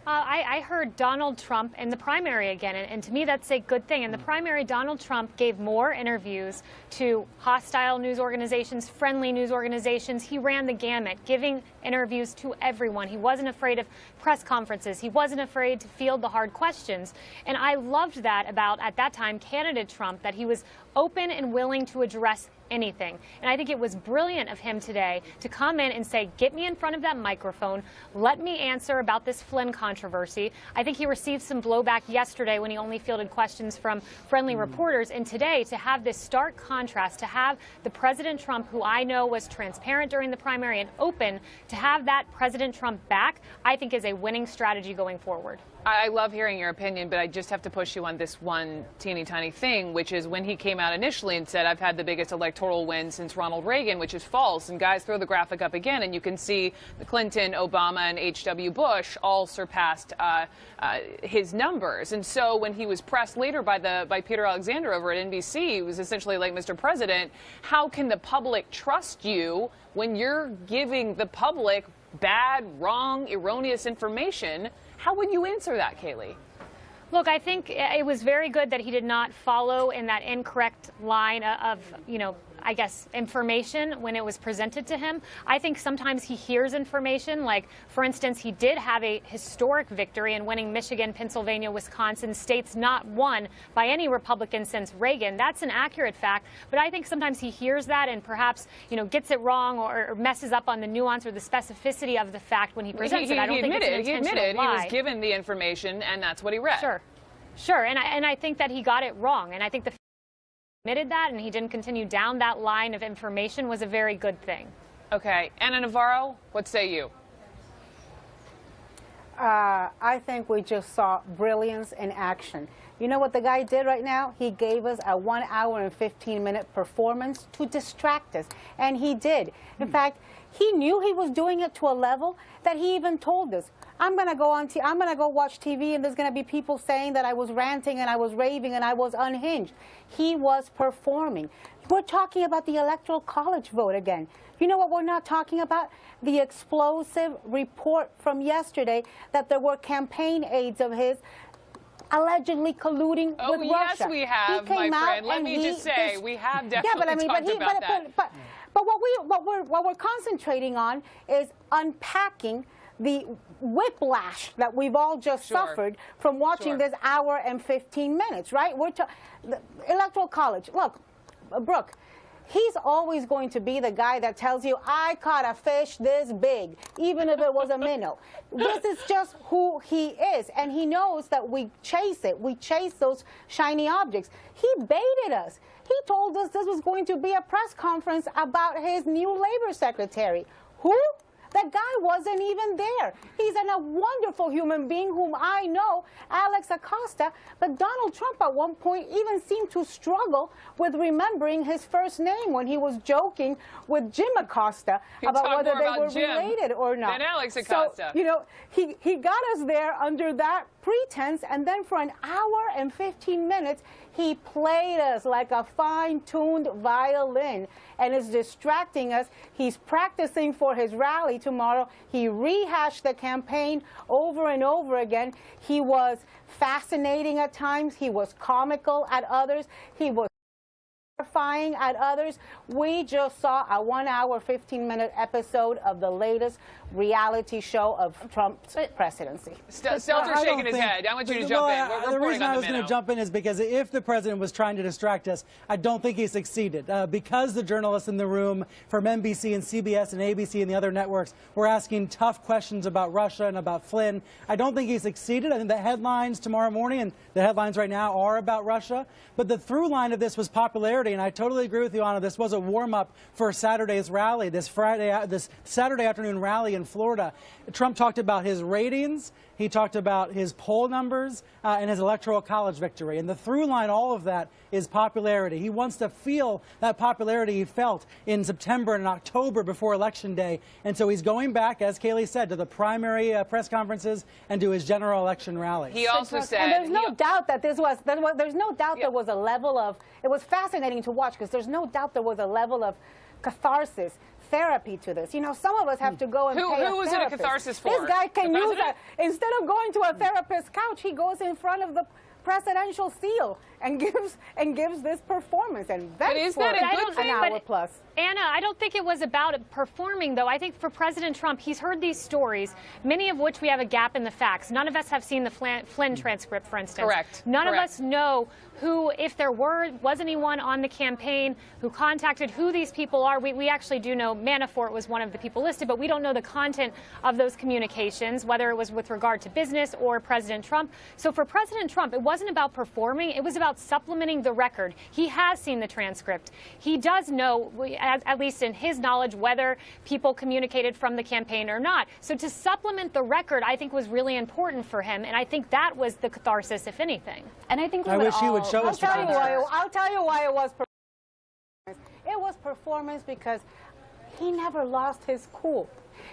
I heard Donald Trump in the primary again, and to me that's a good thing. In the primary, Donald Trump gave more interviews to hostile news organizations, friendly news organizations. He ran the gamut, giving interviews to everyone. He wasn't afraid of press conferences. He wasn't afraid to field the hard questions. And I loved that about, at that time, candidate Trump, that he was open and willing to address anything. And I think it was brilliant of him today to come in and say, get me in front of that microphone, let me answer about this Flynn controversy. I think he received some blowback yesterday when he only fielded questions from friendly reporters. And today, to have this stark contrast, to have the President Trump, who I know was transparent during the primary and open, to have that President Trump back, I think is a winning strategy going forward. I love hearing your opinion, but I just have to push you on this one teeny tiny thing, which is when he came out initially and said, I've had the biggest electoral win since Ronald Reagan, which is false. And guys, throw the graphic up again, and you can see the Clinton, Obama, and H.W. Bush all surpassed his numbers. And so when he was pressed later by Peter Alexander over at NBC, he was essentially like, Mr. President, how can the public trust you when you're giving the public bad, wrong, erroneous information? How would you answer that, Kayleigh? Look, I think it was very good that he did not follow in that incorrect line of, I guess, information when it was presented to him. I think sometimes he hears information, like, for instance, he did have a historic victory in winning Michigan, Pennsylvania, Wisconsin, states not won by any Republican since Reagan. That's an accurate fact, but I think sometimes he hears that and perhaps, gets it wrong or messes up on the nuance or the specificity of the fact when he presents it. I don't think it's an intentional lie. He was given the information, and that's what he read. Sure, and I think that he got it wrong, and I think the admitted that and he didn't continue down that line of information was a very good thing. Okay, Anna Navarro, what say you? I think we just saw brilliance in action. You know what the guy did right now? He gave us a 1 hour and 15-minute performance to distract us, and he did. In fact, he knew he was doing it to a level that he even told us, I'm going to go watch TV, and there's going to be people saying that I was ranting and I was raving and I was unhinged. He was performing. We're talking about the Electoral College vote again. You know what we're not talking about? The explosive report from yesterday that there were campaign aides of his allegedly colluding with Russia. Oh, yes, we have, my friend. Let me just say, we have definitely talked about that. But what we're concentrating on is unpacking the whiplash that we've all just suffered from watching this hour and 15 minutes, right? The Electoral College. Look, Brooke, he's always going to be the guy that tells you, I caught a fish this big, even if it was a minnow. This is just who he is, and he knows that we chase it. We chase those shiny objects. He baited us. He told us this was going to be a press conference about his new labor secretary. Who? That guy wasn't even there. He's a wonderful human being whom I know, Alex Acosta, but Donald Trump at one point even seemed to struggle with remembering his first name when he was joking with Jim Acosta about whether they were related or not. And Alex Acosta. So, he got us there under that pretense, and then for an hour and 15 minutes, he played us like a fine-tuned violin and is distracting us. He's practicing for his rally tomorrow. He rehashed the campaign over and over again. He was fascinating at times. He was comical at others. He was terrifying at others. We just saw a 1 hour, 15-minute episode of the latest reality show of Trump's presidency. Stelter's shaking his head. I want you to jump in. The reason I was going to jump in is because if the president was trying to distract us, I don't think he succeeded. Because the journalists in the room from NBC and CBS and ABC and the other networks were asking tough questions about Russia and about Flynn, I don't think he succeeded. I think the headlines tomorrow morning and the headlines right now are about Russia. But the through line of this was popularity, and I totally agree with you, Anna. This was a warm-up for Saturday's rally, this Saturday afternoon rally in Florida. Trump talked about his ratings, he talked about his poll numbers, and his Electoral College victory. And the through line, all of that, is popularity. He wants to feel that popularity he felt in September and October before Election Day. And so he's going back, as Kayleigh said, to the primary press conferences and to his general election rally. He also said... And there's no doubt that there was a level of... It was fascinating to watch because there's no doubt there was a level of catharsis, therapy to this. You know, some of us have to go and pay a who was it a therapist. catharsis for? This guy can The use president? instead of going to a therapist's couch, he goes in front of the presidential seal and gives this performance, and that's is that a good thing? an hour plus. Anna, I don't think it was about performing, though. I think for President Trump, he's heard these stories, many of which we have a gap in the facts. None of us have seen the Flynn transcript, for instance. Correct. None Correct. of us know who, if there was anyone on the campaign who contacted who these people are. We actually do know Manafort was one of the people listed, but we don't know the content of those communications, whether it was with regard to business or President Trump. So for President Trump, it wasn't about performing. It was about supplementing the record. He has seen the transcript. He does know, at least in his knowledge, whether people communicated from the campaign or not. So to supplement the record, I think, was really important for him. And I think that was the catharsis, if anything. And I think I wish he would show us. I'll tell you why it was performance. It was performance because he never lost his cool.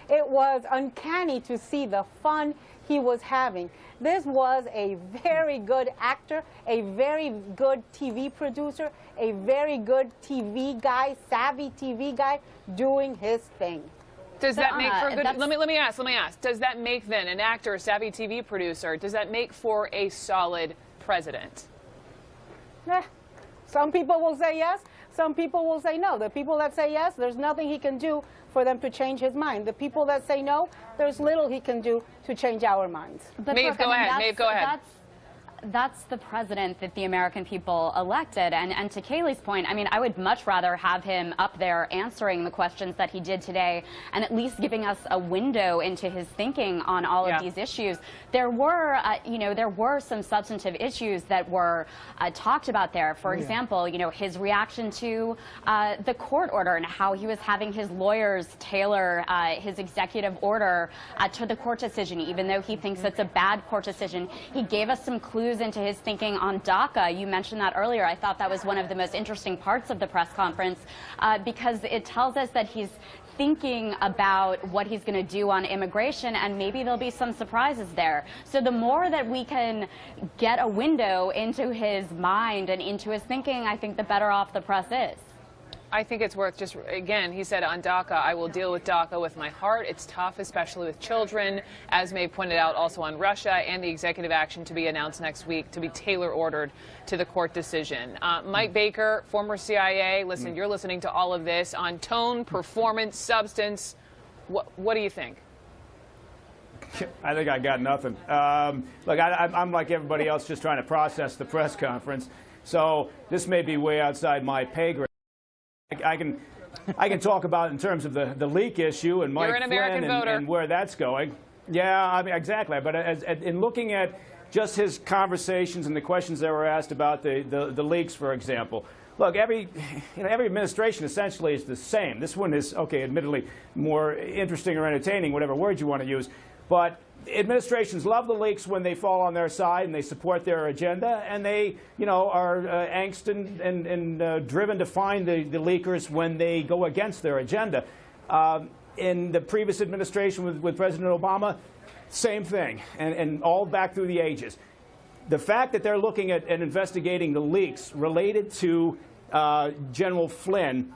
It was uncanny to see the fun he was having. This was a very good actor, a very good TV producer, a very good TV guy, savvy TV guy, doing his thing. Does that make for a good? that's- Let me ask. Does that make then an actor, a savvy TV producer? Does that make for a solid president? Some people will say yes, some people will say no. The people that say yes, there's nothing he can do for them to change his mind. The people that say no, there's little he can do to change our minds. But Maeve, look, go I mean, ahead. Maeve, go ahead. That's the president that the American people elected. And to Kaylee's point, I mean, I would much rather have him up there answering the questions that he did today and at least giving us a window into his thinking on all of these issues. There were, there were some substantive issues that were talked about there. For example, his reaction to the court order and how he was having his lawyers tailor his executive order to the court decision, even though he thinks it's a bad court decision. He gave us some clues into his thinking on DACA. You mentioned that earlier. I thought that was one of the most interesting parts of the press conference because it tells us that he's thinking about what he's going to do on immigration, and maybe there'll be some surprises there. So the more that we can get a window into his mind and into his thinking, I think the better off the press is. I think it's worth just, again, he said on DACA, I will deal with DACA with my heart. It's tough, especially with children, as Maeve pointed out, also on Russia, and the executive action to be announced next week to be tailor-ordered to the court decision. Mike Baker, former CIA, listen, you're listening to all of this on tone, performance, substance. What do you think? I think I got nothing. Look, I'm like everybody else, just trying to process the press conference. So this may be way outside my pay grade. I can talk about in terms of the leak issue and Mike Flynn and where that's going. Yeah, I mean, exactly. But in looking at just his conversations and the questions that were asked about the leaks, for example, look, every administration essentially is the same. This one is, okay, admittedly more interesting or entertaining, whatever word you want to use, but administrations love the leaks when they fall on their side and they support their agenda, and they, are angst and driven to find the leakers when they go against their agenda. In the previous administration with President Obama, same thing, and all back through the ages. The fact that they're looking at and investigating the leaks related to General Flynn,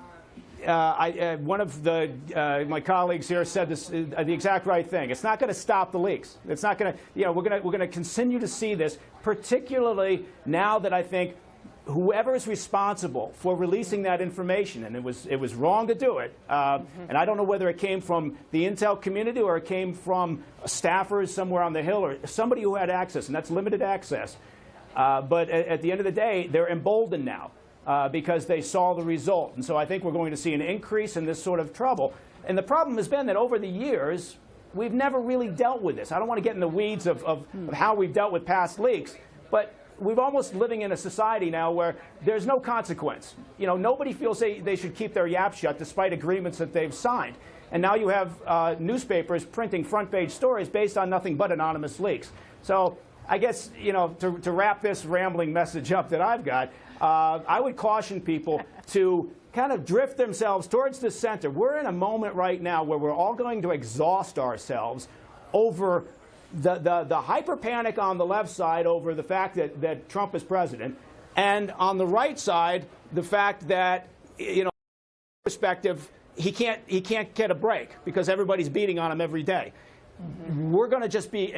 one of my colleagues here said this, the exact right thing. It's not going to stop the leaks. It's not going to, we're going to continue to see this, particularly now that I think whoever is responsible for releasing that information, and it was wrong to do it, and I don't know whether it came from the intel community or it came from staffers somewhere on the Hill or somebody who had access, and that's limited access. But at the end of the day, they're emboldened now. Because they saw the result. And so I think we're going to see an increase in this sort of trouble. And the problem has been that over the years, we've never really dealt with this. I don't want to get in the weeds of how we've dealt with past leaks, but we're almost living in a society now where there's no consequence. Nobody feels they should keep their yap shut despite agreements that they've signed. And now you have newspapers printing front-page stories based on nothing but anonymous leaks. So I guess, to wrap this rambling message up that I've got, I would caution people to kind of drift themselves towards the center. We're in a moment right now where we're all going to exhaust ourselves over the hyper panic on the left side over the fact that Trump is president, and on the right side, the fact that, perspective, he can't get a break because everybody's beating on him every day. We're going to just be